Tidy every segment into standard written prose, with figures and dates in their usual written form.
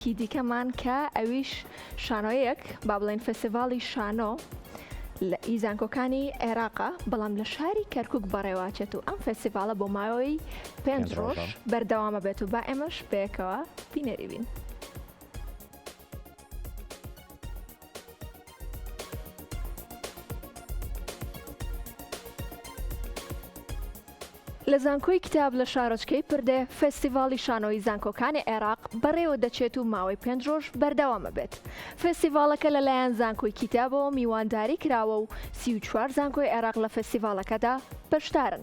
دیکەمان کە ئەویش شانۆیەک با بڵێن فێستیڤاڵی شانۆ لە زانکۆکانی عێراقە بەڵام لە شاری کەرکوک بەڕێوەدەچێت و ئەم فێستیڤاڵە بۆ ماوەی 5 ڕۆژ بەردەوامە بێت و با ئێمەش پێکەوە بینەری بین. لە زانکۆی کتاب لە شارۆچکەی پردێ فێستیڤاڵی شانۆی زانکۆکانی عێراق بەڕێوەدەچێت و ماوەی 5 ڕۆژ بەردەوامە بێت. فێستیڤاڵەکە لەلایەن زانکۆی کتابەوە میوانداری کراوە و 34 زانکۆی عێراق لە فێستیڤاڵەکەدا بەشدارن.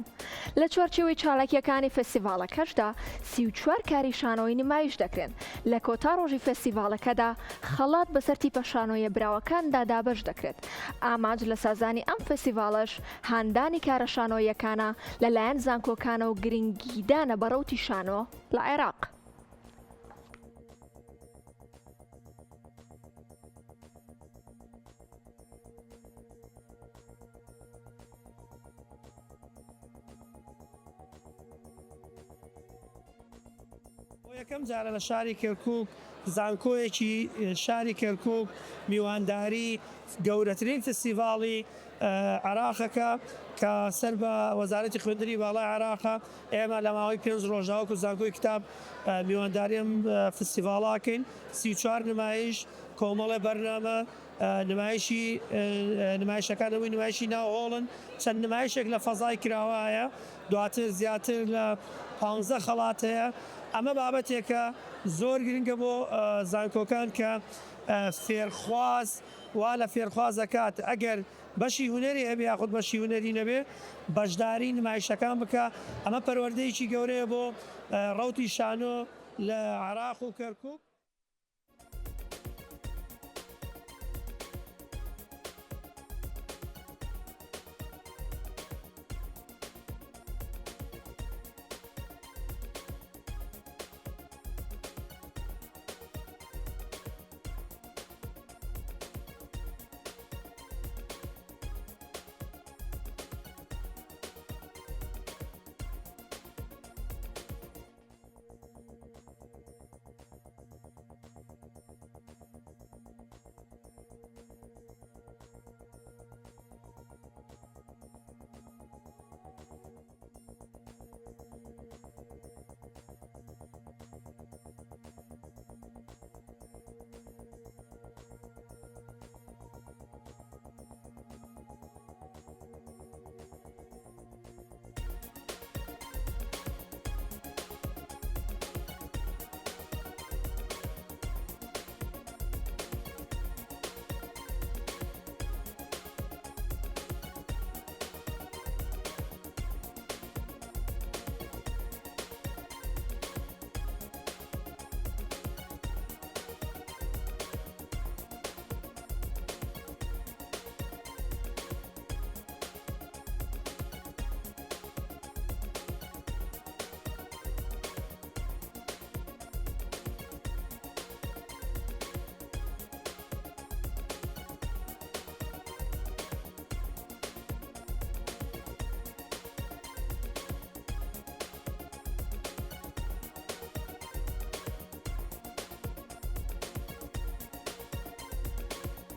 لە چوارچێوەی چالاکیەکانی فێستیڤاڵەکەشدا 34 کاری شانۆیی نمایش دەکرێن. لە کۆتا ڕۆژی فێستیڤاڵەکەدا خەڵات بەسەر تیپە شانۆیە براوەکاندا دابەش دەکرێت. ئاماج لە سازانی ئەم فێستیڤاڵەش هاندانی کارە شانۆیەکانە لەلایەن زانکۆکانە و گرنگیدانە بەڕەوتی شانۆ لە عێراق. یەکەم جارە لە شاری کەرکوک زانکۆیەکی شاری کەرکوک میوانداری گەورەترین فێستیڤاڵی عێراقەکە کە سەر بە وەزارەتی خوێندنی باڵای عێراقە. ئێمە لە ماوەی 5 ڕۆژاوەکو زانکۆی کتاب میوانداریم فێستیڤاڵاکەین. 34 نمایش کۆمەڵە بەرنامە نمایشەکانەوەی نمایشی ناوهۆڵن. چەند نمایشێک لە فەزای کراوایە، دواتر زیاتر لە 15 خەڵات هەیە. ئەمە بابەتێکە زۆر گرنگە بۆ زانکۆکان کە فێرخواز وا لە فێرخوازەکات ئەگەر بەشی هونەری هەبێ یاخود بەشی هونەری نەبێ بەشداری نمایشەکان بکە. ئەمە پەروەردەیەکی گەورەیە بۆ ڕەوتی شانۆ لە عێراق و کەرکوک.